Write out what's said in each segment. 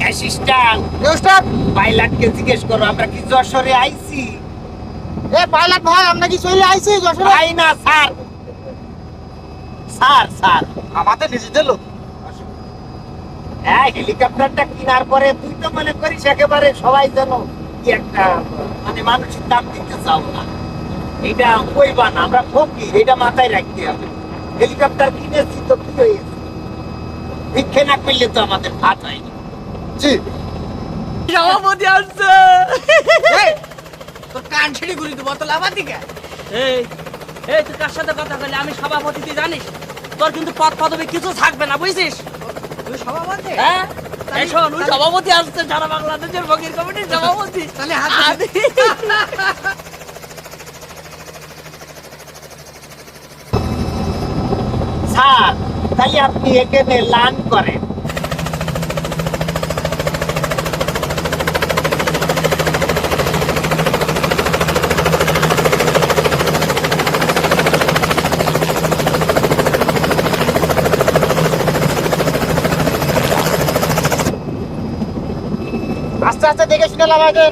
Assistant ওস্তাদ পাইলটকে জিজ্ঞেস করো আমরা কি যশোরে আইছি। এ পাইলট ভাই আমরা কি চলে আইছি যশোরে? তাই না স্যার, স্যার স্যার আমাদের নিজেদের লোক। হ্যাঁ, হেলিকপ্টারটা কেনার পরে তুই তো মনে করিস একেবারে সবাই যেন কি একটা মানে মানুষের দাম দিতে চাও না, এটা কইবা না, আমরা ফকির, এটা মাথায় রাখতে হবে। হেলিকপ্টার কিনেছি তো কি হয়েছে, ভিক্ষে না করলে তো আমাদের ভাত হয় না। জি সভাপতি আসছে। এই তোর কান ছিড়ে ঘুরি দেবো তো লাভা দিকে। এই এই তুই কার সাথে কথা বললি? আমি সভাপতি, তুই জানিস তোর কিন্তু পদ পদবি কিছু থাকবে না, বুঝছিস? তুই সভাপতি? হ্যাঁ এই শোন, ওই সভাপতি আসছে, সারা বাংলাদেশের ফকির কমিটির সভাপতি। তাহলে হাত স্যার তাই আপনি এখানে লান করেন। আস্তে আস্তে দেখে শুনে লাভাকে।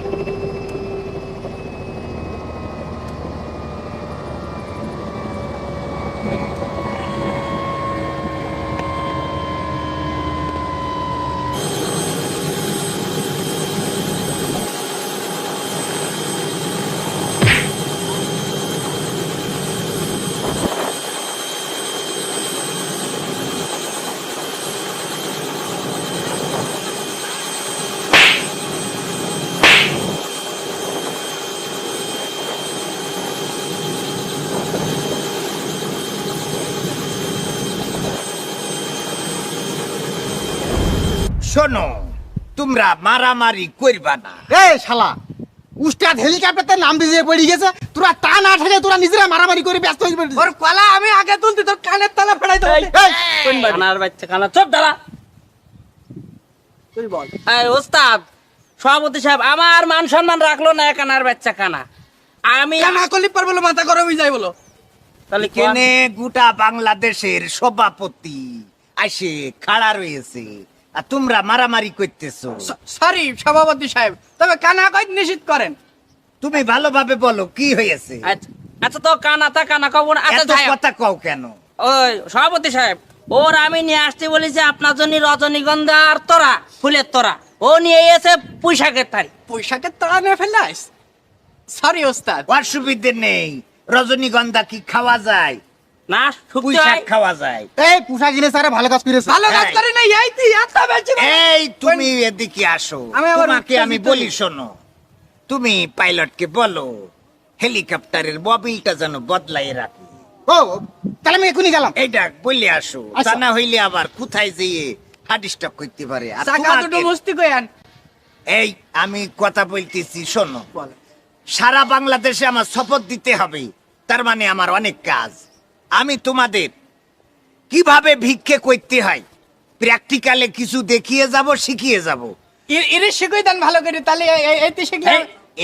শোনো, তোমরা মারামারি করবা না। এই শালা উস্তাদ হেলিকপ্টারতে নাম দিয়ে পড়ে গেছে, তোরা তা না ঠেলে তোরা নিজেরা মারামারি করে ব্যস্ত হয়ে পড়েছিস। ওর কলা আমি আগে তুলতে তোর কানের তলা ফেড়াই দেবো। এই, কোন বাড়ি? কানার বাচ্চা কানা, চুপ দাঁড়া। তুই বল। এই ওস্তাদ, সভাপতি সাহেব আমার মান সম্মান রাখলো না, কানার বাচ্চা কানা। আমি কানা কলি পার বলো, মাথা গরম হয়ে যায় বলো। তাহলে কেনে গোটা বাংলাদেশের সভাপতি আসে খাড়া রয়েছে আর তোমরা মারামারি করতেছো। সরি সভাপতি সাহেব, তবে কানা কই নিশ্চিত করেন। তুমি ভালোভাবে বলো কি হয়েছে, আচ্ছা আচ্ছা, তো কানা তা কানা কব না। আচ্ছা এত যাই হোক। কথা কও কেন? ওই সভাপতি সাহেব, ওর আমি নিয়ে আসতে বলেছি আপনার জন্য রজনীগন্ধা আর তোরা, ফুলের তোরা। ও নিয়ে এসে পুঁইশাকের থারি। পয়সাকে তোরা নিয়ে ফেলাইস। সরি ওস্তাদ। অসুবিধে নেই, রজনীগন্ধা কি খাওয়া যায়? না শুকতে পুঁই শাক হয়। খাওয়া যায়। এই পোশাক জিনিস আরে ভালো কাজ করেছে। ভালো কাজ এই। করে না, এই তুই এত বেশি এই তুমি এদিকে আসো, আমি আবার তোমাকে আমি উত্তেজিত বলি শোনো, তুমি পাইলটকে বলো হেলিকপ্টারের মোবিলটা যেন বদলাই রাখে। ও তাহলে আমি এখনই গেলাম। এইটা বলে আসো, আচ্ছা। তা না হইলে আবার কোথায় যেয়ে হার্ট স্ট্রোক করতে পারে। আর চাকা দুটো তোমাকে- মস্তি কইয়ান। এই আমি কথা বলতেছি শোনো, বল। সারা বাংলাদেশে আমার শপথ দিতে হবে, তার মানে আমার অনেক কাজ। আমি তোমাদের কিভাবে ভিক্ষে করতে হয় প্র্যাকটিক্যালে কিছু দেখিয়ে যাব, শিখিয়ে যাব। এরে শিখই দেন ভালো করে, তাহলে এইতে শিখলে।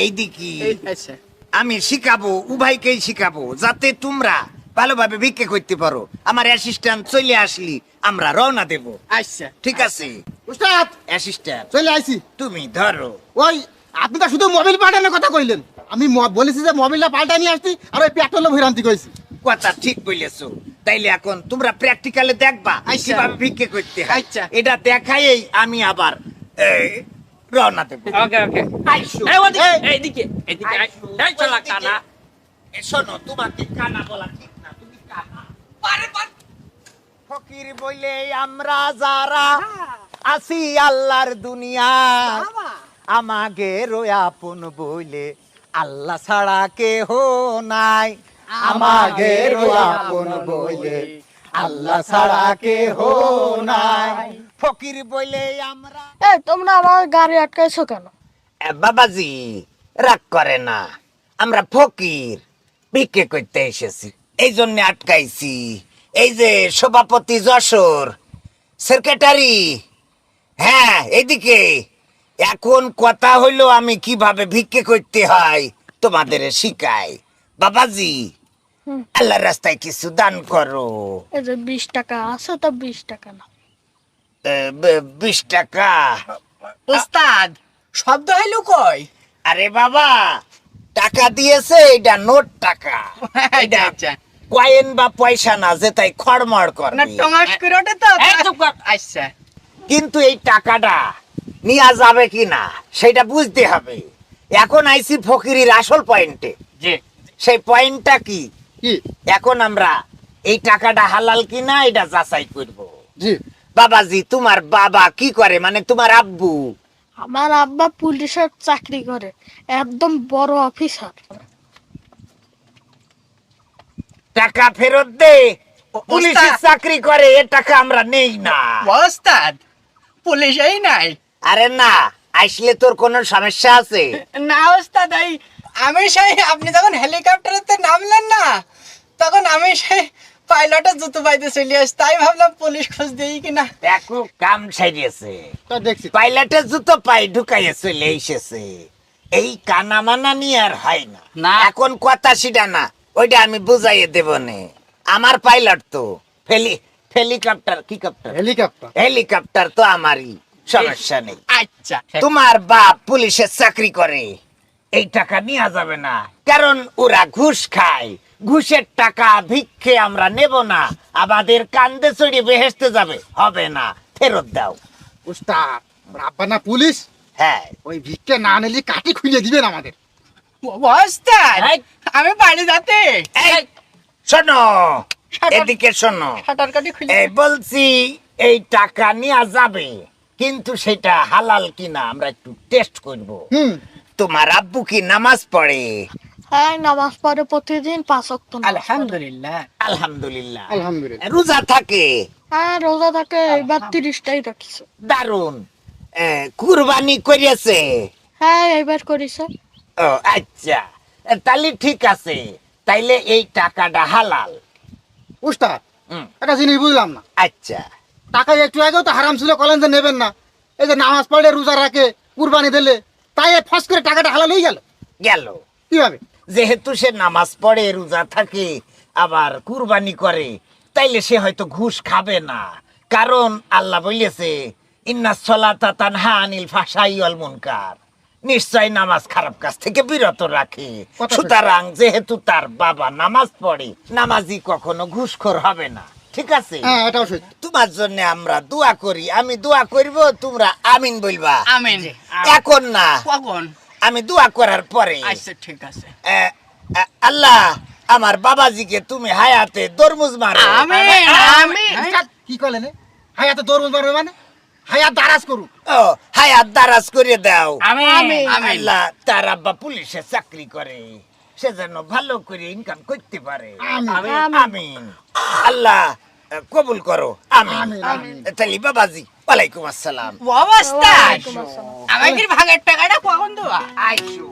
এইদিকে আচ্ছা আমি শিখাবো, উভয়কেই শিখাবো, যাতে তোমরা ভালোভাবে ভিক্ষে করতে পারো। আমার অ্যাসিস্ট্যান্ট চলে আসলি আমরা রওনা দেব। আচ্ছা ঠিক আছে উস্তাদ অ্যাসিস্ট্যান্ট, চলে আইছি। তুমি ধরো। ওই আপনি তো শুধু মোবিল পাল্টানোর কথা কইলেন, আমি বলেছি যে মোবিলটা পাল্টা নিয়ে আসতি আর ওই পেট্রোল ভৈরান্তি কইছি। কথা ঠিক বলেছো, তাইলে এখন তোমরা প্র্যাকটিক্যালে দেখবা আচ্ছা। কিভাবে ভিক্ষে করতে হয়। আচ্ছা। এটা দেখাই আমি আবার রওনা দেব। ওকে ওকে। আইসো। এই ওদিকে, এই, এইদিকে এইদিকে আয়। আইসো, এই চলা ওইদিকে। কানা। শোনো, তোমাকে কানা বলা ঠিক না, তুমি কানা। ফকির বলে আমরা যারা আছি আল্লাহর দুনিয়া, আমাকে আপন বইলে আল্লাহ ছাড়া কেহ নাই। আমাকে আপন বইলে আল্লাহ ছাড়া কেহ নাই। ফকির বইলে আমরা। এই তোমরা আমার গাড়ি আটকাইছো কেন? বাবাজি রাগ করে না, আমরা ফকির ভিক্ষে করতে এসেছি, এই জন্য আটকাইছি। এই যে সভাপতি যশোর, সেক্রেটারি, হ্যাঁ এদিকে। এখন কথা হইলো আমি কিভাবে ভিক্ষে করতে হয় তোমাদের শিখাই। বাবাজি আল্লাহর রাস্তায় কিছু দান করো। এই যে 20 টাকা আছে, তো 20 টাকা না। 20 টাকা উস্তাদ শব্দ হইলো কই? আরে বাবা, টাকা দিয়েছে, এটা নোট টাকা। এটা আচ্ছা কয়েন বা পয়সা না যে তাই খড়মড় না করবে। টঙাস করে ওঠে তো। এই চুপ কর। আচ্ছা কিন্তু এই টাকাটা নিয়ে যাবে কি না সেটা বুঝতে হবে। এখন আইসি ফকিরের আসল পয়েন্টে। জি সেই পয়েন্টটা কি? কি? এখন আমরা এই টাকাটা হালাল কিনা এটা যাচাই করব। জি। বাবাজি, তোমার বাবা কি করে, মানে তোমার আব্বু? আমার আব্বা পুলিশের চাকরি করে, একদম বড় অফিসার। টাকা ফেরত দে। পুলিশের ওস্তাদ। চাকরি করে, এ টাকা আমরা নেই না। উস্তাদ পুলিশই নাই। আরে না, আসলে তোর কোনো সমস্যা আছে? না উস্তাদ, এই আমি সেই আপনি যখন হেলিকপ্টারেতে নামলেন না, তখন আমি সেই পাইলটের জুতো পাইতে চলে আসি, তাই ভাবলাম পুলিশ খোঁজ দিই কিনা। দেখো, কাম সারিয়েছে। তা দেখছি। পাইলটের জুতো পাই ঢুকাইয়ে চলে এসেছে। এই কানামানা নিয়ে আর হয় না। না। এখন কথা সেটা না, ওইটা আমি বুঝাইয়ে দেব নে। আমার পাইলট তো হেলিকপ্টার হেলিকপ্টার। হেলিকপ্টার তো আমারই, সমস্যা নেই। আচ্ছা তোমার বাপ পুলিশের চাকরি করে, এই টাকা নেওয়া যাবে না, কারণ ওরা ঘুষ খায়। ঘুষের টাকা ভিক্ষে আমরা নেব না, আমাদের কান্দে চড়ে বেহেশতে যাবে, হবে না, ফেরত দাও। উস্তাদ, ওর আব্বা না পুলিশ, হ্যাঁ, ওই ভিক্ষে না নিলে কাটি খুলে দিবেন আমাদের। উস্তাদ এই। আমি বাড়ি যাতে এই শোনো, শাটার- এদিকে শোনো। শাটার কাটি খুলে এই বলছি, এই টাকা নেওয়া যাবে, কিন্তু সেটা হালাল কিনা আমরা একটু টেস্ট করব। হুম। তোমার আব্বু কি নামাজ পড়ে? হ্যাঁ, নামাজ পড়ে প্রতিদিন 5 ওয়াক্ত নামাজ পড়ে। আলহামদুলিল্লাহ। আলহামদুলিল্লাহ। আলহামদুলিল্লাহ। রোজা থাকে? হ্যাঁ, রোজা থাকে, এবার 30টাই রাখিছে। দারুন। কুরবানি করেছে? হ্যাঁ, এবার করিছে। ও আচ্ছা, তাহলে ঠিক আছে, তাইলে এই টাকাটা হালাল। উস্তাদ, হুম, একটা জিনিস বুঝলাম না। আচ্ছা। টাকা একটু আগেও তো হারাম ছিল, কলেন যে নেবেন না। এই যে নামাজ পড়ে রোজা রাখে কুরবানি দিলে, তাই এই ফস করে টাকাটা হালাল হয়ে গেল গেল। কিভাবে? যেহেতু সে নামাজ পড়ে, রোজা থাকে, আবার কুরবানি করে, তাইলে সে হয়তো ঘুষ খাবে না। কারণ আল্লাহ বলেছে, ইন্নাস সালাতা তানহা আনিল ফাহশাই ওয়াল মুনকার। নিশ্চয় নামাজ খারাপ কাজ থেকে বিরত রাখে। কথা সুতরাং যেহেতু তার বাবা নামাজ পড়ে, নামাজি কখনো ঘুষখোর হবে না। ঠিক আছে? হ্যাঁ, এটাও সত্য। তোমার জন্য আমরা দোয়া করি। আমি দোয়া করব, তোমরা আমিন বলবা। আমিন। এখন না, কখন? আমি দোয়া করার পরে। আচ্ছা ঠিক আছে। আল্লাহ, আমার বাবাজিকে তুমি হায়াতে তরমুজ মারো। আমিন আমিন। উস্তাদ, কি করলেন? হায়াতে দরুদ মারবে মানে? হায়াত দারাজ করুক। ও, হায়াত দারাজ করে দাও। আমিন আমিন। আমিন। আল্লাহ, তার আব্বা পুলিশে চাকরি করে, সে যেন ভালো করে ইনকাম করতে পারে। আমিন। আমিন। আল্লাহ কবুল করো। আমিন। আমিন। তাহলে বাবাজি, ওয়ালাইকুম আসসালাম। অবস্থা ওয়ালাইকুম আসসালাম। আমাদের ভাগের টাকাটা কখন দেওয়া? আইসো।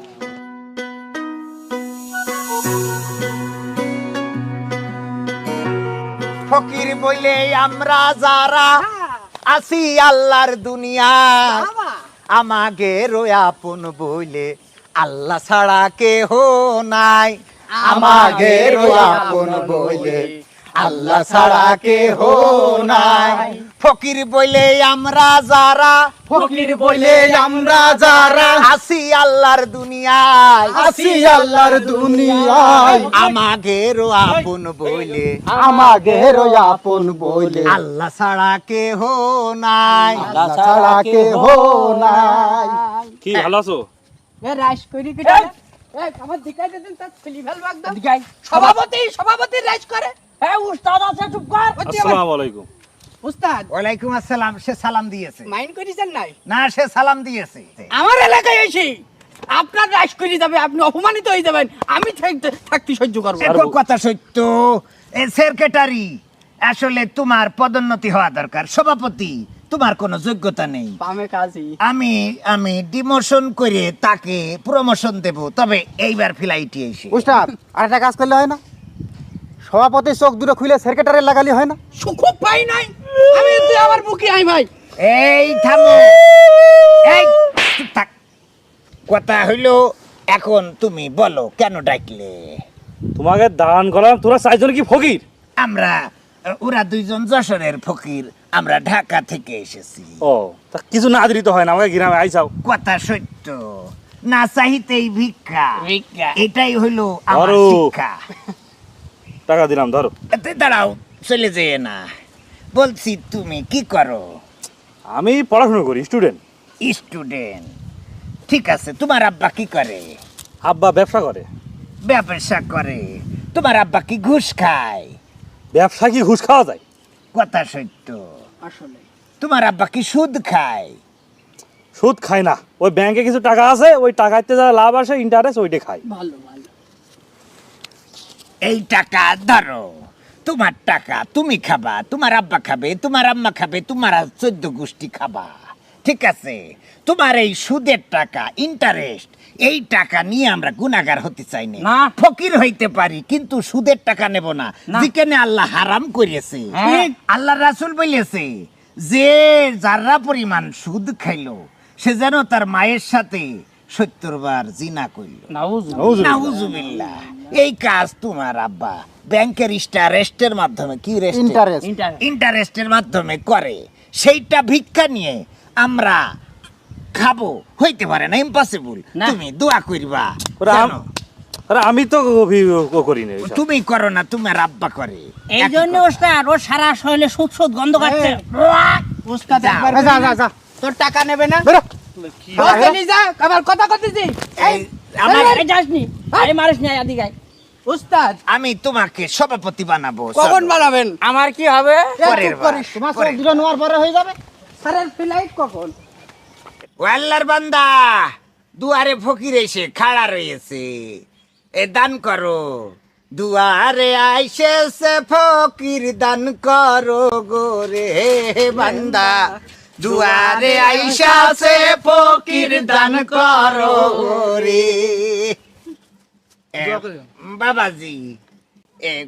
ফকির বইলে আমরা যারা আছি আল্লাহর দুনিয়া, আমাকে আপন বইলে আল্লাহ ছাড়া কেহ নাই। আমাকে আপন বইলে আল্লাহ ছাড়া কেহ নাই। ফকির বইলে আমরা যারা, ফকির বলে আমরা যারা আছি আল্লাহর দুনিয়ায়, আছি আল্লাহর দুনিয়ায়, আমাকে আপন বইলে আমাদের আপন বলে আল্লাহ ছাড়া কেহ নাই। আল্লাহ ছাড়া কেহ নাই। কি ভালো আছো? রাইস করি কি আমার দিকাই দেন তার ছেলি ফেলব একদম। সভাপতি রাইস করে। এই উস্তাদ আছে, চুপ কর। আসসালামু আলাইকুম। উস্তাদ ওয়ালাইকুম আসসালাম। সে সালাম দিয়েছে মাইন্ড করিছেন নাই? না, সে সালাম দিয়েছে। আমার এলাকায় এসে আপনার রাইস করে যাবে, আপনি অপমানিত হয়ে যাবেন, আমি থাকতে সহ্য করবো। দেখো, কথা সত্য। সেক্রেটারি, আসলে তোমার পদোন্নতি হওয়া দরকার। সভাপতি, তোমার কোনো যোগ্যতা নেই। পামে কাজী আমি আমি ডিমোশন করে তাকে প্রমোশন দেব, তবে এইবার ফ্লাইটে এসে। উস্তাদ, আর একটা কাজ করলে হয় না? সভাপতি চোখ দুটো খুলে সেক্রেটারি লাগালি হয় না? সুখ পাই নাই আমি, তুই আমার বুকে আই ভাই। এই থামো, এই চুপ থাক। কথা হইলো, এখন তুমি বলো কেন ডাকলে? তোমাকে দান করলাম, তোরা চারজন কি ফকির? আমরা ওরা দুইজন যশোরের ফকির, আমরা ঢাকা থেকে এসেছি। ও তা কিছু না দিলি তো হয় না, আমাকে গ্রামে আইসাও। কথা সত্য, না চাহিতেই ভিক্ষা, ভিক্ষা। এটাই হইলো আমার ধরো। শিক্ষা। টাকা দিলাম, ধরো। এতে দাঁড়াও, চলে যেয়ে না। বলছি তুমি কি করো? আমি পড়াশোনা করি, স্টুডেন্ট। স্টুডেন্ট, ঠিক আছে। তোমার আব্বা কি করে? আব্বা ব্যবসা করে। ব্যবসা করে। তোমার আব্বা কি ঘুষ খায়? ব্যবসা কি ঘুষ খাওয়া যায়? কথা সত্য। আসলে তোমার আব্বা কি সুদ খায়? সুদ খায় না, ওই ব্যাংকে কিছু টাকা আছে, ওই টাকাতে যা লাভ আসে ইন্টারেস্ট ওইটা খায়। ভালো ভালো। এই টাকা ধরো, তোমার টাকা, তুমি খাবা, তোমার আব্বা খাবে, তোমার আম্মা খাবে, তোমার 14 গোষ্ঠী খাবা, ঠিক আছে? তোমার এই সুদের টাকা, ইন্টারেস্ট, এই টাকা নিয়ে আমরা গুনাহগার হতে চাই না। না। ফকির হইতে পারি, কিন্তু সুদের টাকা নেব না, না। যেখানে আল্লাহ হারাম করেছে। হ্যাঁ। আল্লাহ রাসূল বলেছে যে যারা পরিমাণ সুদ খাইলো সে যেন তার মায়ের সাথে 70 বার জিনা করলো। নাউজুবিল্লাহ। নাউজুবিল্লাহ। এই কাজ তোমার আব্বা ব্যাংকের ইন্টারেস্টের মাধ্যমে, কি ইন্টারেস্ট ইন্টারেস্টের মাধ্যমে করে, সেইটা ভিক্ষা নিয়ে আমরা খাবো, হইতে পারে না, ইম্পসিবল। না। তুমি দোয়া করবা। ওরা জানো, আরে আমি তো করি না এইসব। তুমি করো না, তোমার আব্বা করে। এই জন্য ওস্তাদ ও সারা শরীরে সুদ সুদ গন্ধ কাটছে। উস্তাদ যাও। একবার যা যা যা তোর টাকা নেবে না? বেরো। বলতে নি যা, আবার কথা কইতেছি। এই, আমার এই যাসনি, এই মারিস না এদিকে আয়। উস্তাদ আমি তোমাকে সভাপতি বানাবো। কখন চলো। বানাবেন? আমার কি হবে? পরের বার, তোমার পরের সব দুটো নেওয়ার পরে হয়ে যাবে। স্যারের ফ্লাইট কখন? ও আল্লাহর বান্দা, দুয়ারে ফকির এসে খাড়া রয়েছে, এ দান করো। দুয়ারে আইসেছে ফকির, দান করো গোরে বান্দা। দুয়ারে আইসাছে ফকির, দান করো গোরে। বাবাজি,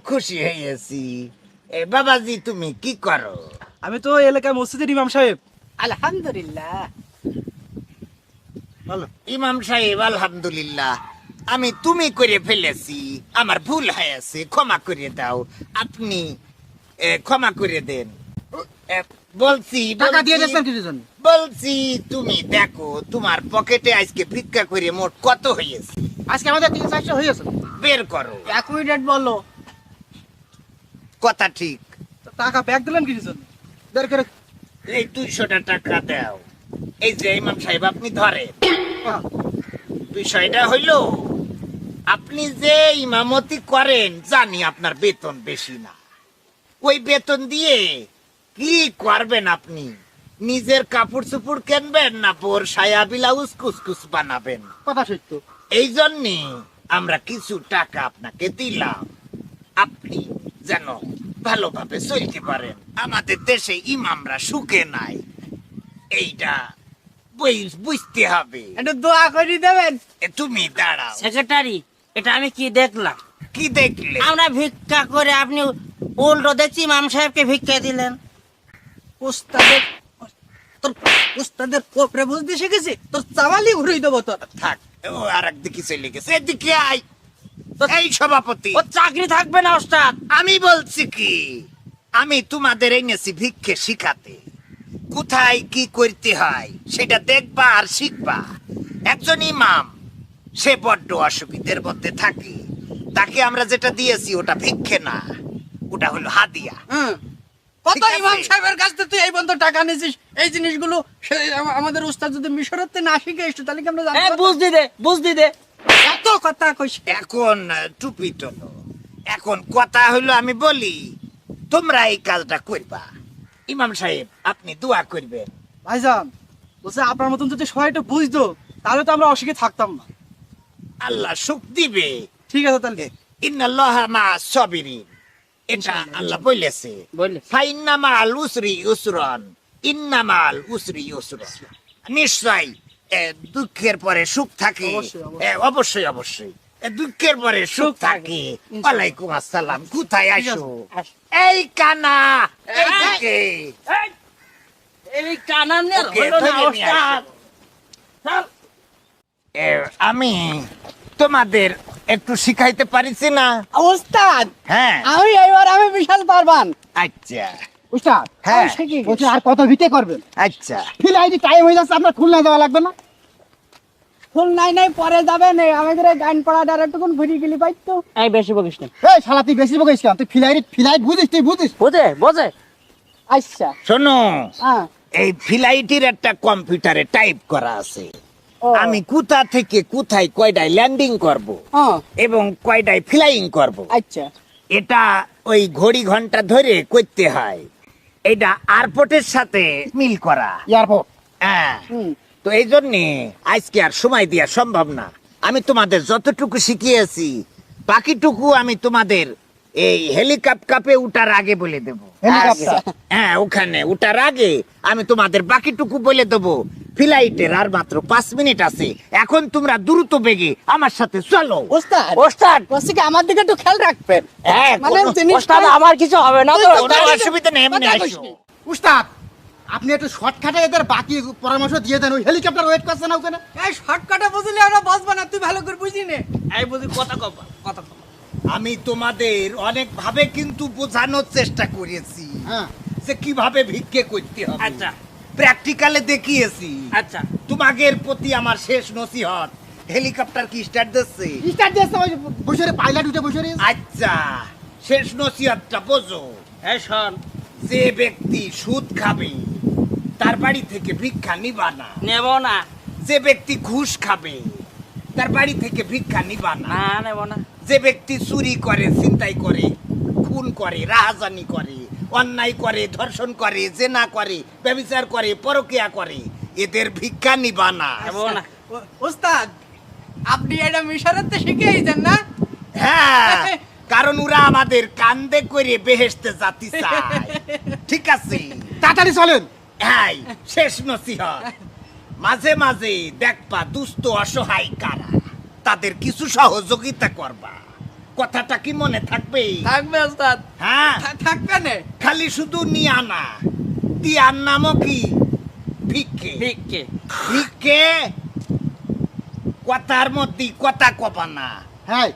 খুশি হয়েছি। বাবাজি, তুমি কি করো? আমি তো এলাকায় মসজিদের ইমাম সাহেব। আলহামদুলিল্লাহ। ইমাম সাহেব, আলহামদুলিল্লাহ। আমি তুমি করে ফেলেছি, আমার ভুল হয়েছে, ক্ষমা করে দাও। আপনি ক্ষমা করে দেন। বলছি টাকা দিয়ে বলছি, দিয়েছেন কিছু জন্য। বলছি তুমি দেখো তোমার পকেটে আজকে ভিক্ষা করে মোট কত হয়েছে, আজকে আমাদের 300-400 হয়েছে। বের করো। অ্যাকুইডেট বলো। কথা ঠিক। টাকা ব্যাগ দিলেন কিছু জন্য? বের করে এই 200 টাকা দাও। এই যে ইমাম সাহেব, আপনি ধরেন। বিষয়টা হইলো, আপনি যে ইমামতি করেন জানি আপনার বেতন বেশি না। ওই বেতন দিয়ে কি করবেন আপনি? নিজের কাপড় চুপড় কিনবেন না বোর সায়া ব্লাউজ কুসকুস বানাবেন? কথা সত্য। এই জন্যে আমরা কিছু টাকা আপনাকে দিলাম, আপনি যেন ভালোভাবে চলতে পারেন। আমাদের দেশে ইমামরা সুখে নাই, এইটা বুঝতে হবে। একটু দোয়া করে দেবেন। তুমি দাঁড়াও। সেক্রেটারি, এটা আমি কি দেখলাম? কি দেখলে? আমরা ভিক্ষা করে আপনি উল্টো দেখছি ইমাম সাহেবকে ভিক্ষা দিলেন। উস্তাদের তোর উস্তাদের কোপরে বুঝতে শিখেছি, তোর চাওয়ালি ঘুরিয়ে দেবো তোর। থাক, ও আর একদিকে চলে গেছে, এদিকে আয়। এই সভাপতি, ও চাকরি থাকবে না ওস্তাদ। আমি বলছি কি, আমি তোমাদের এনেছি ভিক্ষে শিখাতে। কোথায় কি করতে হয় সেটা দেখবা আর শিখবা। একজন ইমাম, সে বড্ড অসুবিধার মধ্যে থাকে, তাকে আমরা যেটা দিয়েছি ওটা ভিক্ষে না, ওটা হলো হাদিয়া। কত ঠিক আছে। ইমাম সাহেবের কাছ থেকে তুই এই পর্যন্ত টাকা নিয়েছিস? এই জিনিসগুলো আমাদের উস্তাদ যদি মিশরতে না শিখে এসতো তাহলে কি আমরা এ জানতাম? বুঝদি দে। এত কথা কইস। এখন টুপি তোলো। এখন কথা হলো, আমি বলি তোমরা এই কাজটা করবা। ইমাম সাহেব, আপনি দোয়া করবেন। ভাইজান বলছে আপনার মতন যদি সবাই একটু বুঝতো তাহলে তো আমরা অশিক্ষিত থাকতাম না। আল্লাহ সুখ দিবে। ঠিক আছে তাহলে। ইন্নাল্লাহা মা'আস সাবিরিন, এটা আল্লাহ বলেছে। বললে ফাইন্না মা'আল উসরি ইউসরান, ইন্না মা'আল উসরি ইউসরা। নিশ্চয় দুঃখের পরে সুখ থাকে। অবশ্যই, অবশ্যই অবশ্যই, দুঃখের পরে সুখ থাকে। ওয়ালাইকুম আসসালাম। কোথায় আসো? এই কানা, এইদিকে। এই কানানের ওকে, হলো না ধরে নিয়ে ওস্তাদ। আসো। আমি তোমাদের একটু শিখাইতে পারিছি না? উস্তাদ, হ্যাঁ, আমি বিশাল পারবান। আচ্ছা। উস্তাদ হ্যাঁ বলছি আর কত ভিটে করবেন? আচ্ছা ফিলাইটি টাইম হয়ে যাচ্ছে, আপনার খুলনা যাওয়া লাগবে না? ফুল নাই নাই পরে যাবেন আমাদের গান পড়া ডাইরেক্টুকুন ঘুরি গেলি পাইতো। এই বেশি বকিস না এই শালা তুই বেশি বকিস কেন? তুই ফিলাইট বুঝিস, তুই বুঝিস? বোঝে বোঝে আচ্ছা শোনো, হ্যাঁ এই ফ্লাইটের একটা কম্পিউটারে টাইপ করা আছে। আমি কোথা থেকে কোথায় কয়টায় ল্যান্ডিং করব হ্যাঁ এবং কয়টায় ফ্লাইং করব, আচ্ছা এটা ওই ঘড়ি ঘন্টা ধরে করতে হয়। এটা এয়ারপোর্টের সাথে মিল করা। এয়ারপোর্ট হ্যাঁ, হুম তো এই জন্যে আজকে আর সময় দেওয়া সম্ভব না। আমি তোমাদের যতটুকু শিখিয়েছি বাকিটুকু আমি তোমাদের এই হেলিকপ্টারে উঠার আগে বলে দেব। হেলিকপ্টার? হ্যাঁ, ওখানে উঠার আগে আমি তোমাদের বাকিটুকু বলে দেবো। ফ্লাইটের আর মাত্র 5 মিনিট আছে। এখন তোমরা দ্রুত বেগে আমার সাথে চলো। ওস্তাদ ওস্তাদ, বলছি কি আমার দিকে একটু খেয়াল রাখবেন। হ্যাঁ, মানে কোনো- জিনিসটা- ওস্তাদ আমার কিছু হবে না তো কোনো অসুবিধা নেই, এমনি কথা আসো। কইসনি। উস্তাদ আপনি একটু শর্টকাটে এদের বাকি পরামর্শ দিয়ে দেন। ওই হেলিকপ্টার ওয়েট করছে না ওখানে? এই শর্টকাটে বুঝলি আমরা বসবো না, তুই ভালো করে বুঝি নে। এই বুঝি কথা কবা কথা কবা আমি তোমাদের অনেক ভাবে কিন্তু বোঝানোর চেষ্টা করেছি হ্যাঁ যে কিভাবে ভিক্ষে করতে হবে। আচ্ছা প্র্যাকটিক্যালে দেখিয়েছি। আচ্ছা তোমাদের প্রতি আমার শেষ নসিহত, হেলিকপ্টার কি স্টার্ট দিচ্ছে? স্টার্ট দিয়েছে ওই বসে পাইলট উঠে বসে রয়েছে। আচ্ছা, শেষ নসিহতটা বোঝো। এই শোন যে ব্যক্তি সুদ খাবে তার বাড়ি থেকে ভিক্ষা নিবা না। নেব না যে ব্যক্তি ঘুষ খাবে তার বাড়ি থেকে ভিক্ষা নিবা না। না নেব না যে ব্যক্তি চুরি করে, ছিনতাই করে, খুন করে, রাহাজানি করে, অন্যায় করে, ধর্ষণ করে, জেনা করে, ব্যভিচার করে, পরকিয়া করে, এদের ভিক্ষা নিবা না। নেব না ওস্তাদ আপনি এটা মিশরেতে শিখিয়েছেন না? হ্যাঁ, কারণ ওরা আমাদের কান্দে করে বেহেশতে জাতি চায়। ঠিক আছে, তাড়াতাড়ি চলেন। হ্যাঁ, শেষ নসিহত, মাঝে মাঝে দেখবা দুস্থ অসহায় কারা, তাদের কিছু সহযোগিতা করবা। কথাটা কি মনে থাকবে? থাকবে ওস্তাদ, হ্যাঁ, থাকবে না। খালি শুধু নিয়া না, দিয়ার নামও কি? ভিক্ষে। ভিক্ষে ভিক্ষে কথার মধ্যে কথা কবা না। হ্যাঁ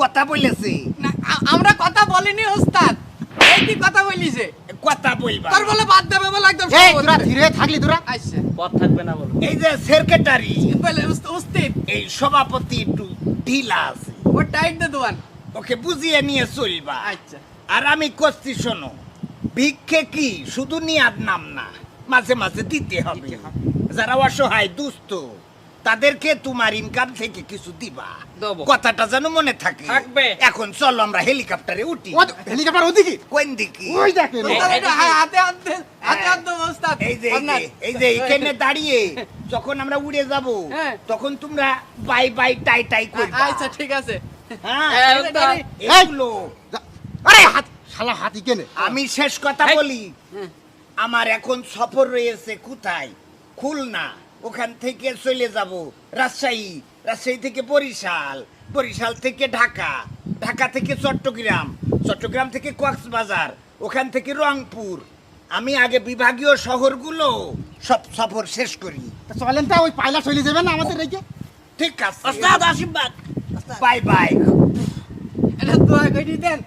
কথা বলেছি, না, আমরা কথা বলিনি ওস্তাদ, এই কি কথা বলিছে? কথা বলবা। তোর বলে বাদ দেবে বলে একদম এই সহজ তোরা করে। ধীরে থাকলি তোরা। আচ্ছা পথ থাকবে না বলো এই যে সেক্রেটারি, বলে উস্তিদ এই সভাপতি একটু ঢিলা আছে, ও টাইট দে দোয়ান। ওকে বুঝিয়ে নিয়ে চলবা। আচ্ছা আর আমি করছি, শোনো, ভিক্ষে কি শুধু নিয়াদ নাম না, মাঝে মাঝে দিতে হবে। যারা অসহায় দুস্থ তাদেরকে তোমার ইনকাম থেকে কিছু দিবা। দেবো। কথাটা যেন মনে থাকে। থাকবে। এখন চলো আমরা হেলিকপ্টারে উঠি। হেলিকপ্টার ওদিকে কোন দিকে? ওই দেখেন। ওস্তাদ, এটা হাতে হাতে হাতে দেবো ওস্তাদ। এই যে আপনার। এই যে এখানে দাঁড়িয়ে যখন আমরা উড়ে যাব হ্যাঁ। তখন তোমরা বাই বাই টাই টাই করবা। আচ্ছা ঠিক আছে। হ্যাঁ, হ্যাঁ, ওস্তাদ। এগুলো। আরে হাত শালা হাতি কেনে? আমি শেষ কথা এই। বলি, আমার এখন সফর রয়েছে কোথায়? খুলনা, ওখান থেকে চলে যাব রাজশাহী, রাজশাহী থেকে বরিশাল, বরিশাল থেকে ঢাকা, ঢাকা থেকে চট্টগ্রাম, চট্টগ্রাম থেকে কক্সবাজার, ওখান থেকে রংপুর। আমি আগে বিভাগীয় শহরগুলো সব সফর শেষ করি। তা চলেন তা ওই পাইলট চলে যাবেন না আমাদের রেখে। ঠিক আছে, ওস্তাদ আশীর্বাদ বাই বাই। এটা দোয়া করে দেন।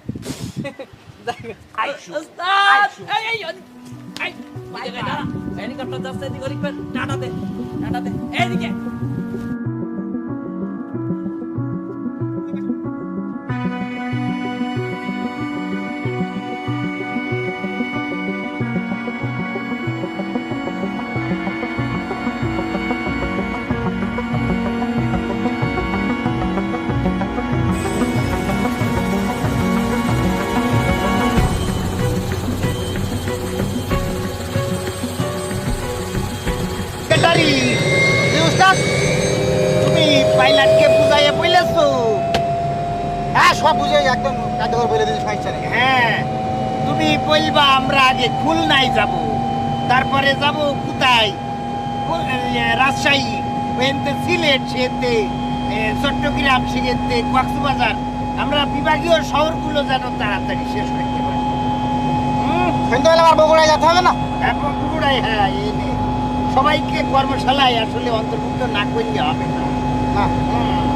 আইসো। ওস্তাদ এই এই এই ওই জায়গায় দাঁড়া হেলিকপ্টার যাচ্ছে এদিকে ওদিকে টাটা দে এইদিকে সেক্রেটারি, তুমি পাইলটকে বুঝাইয়া বলেছো? হ্যাঁ সব বুঝে একদম কার্যকর বলে দিয়েছি ফাইভ স্টারে। হ্যাঁ, তুমি বলবা আমরা আগে খুলনায় যাব, তারপরে যাব কোথায়? রাজশাহী, ওখানে সিলেট, সেতে চট্টগ্রাম, সেতে কক্সবাজার। আমরা বিভাগীয় শহরগুলো যেন তাড়াতাড়ি শেষ করতে পারি। সন্ধ্যাবেলা আবার বগুড়ায় যেতে হবে না? এখন পুরাই, হ্যাঁ, এনে সবাইকে কর্মশালায় আসলে অন্তর্ভুক্ত না করলে হবে না। হ্যাঁ হুম।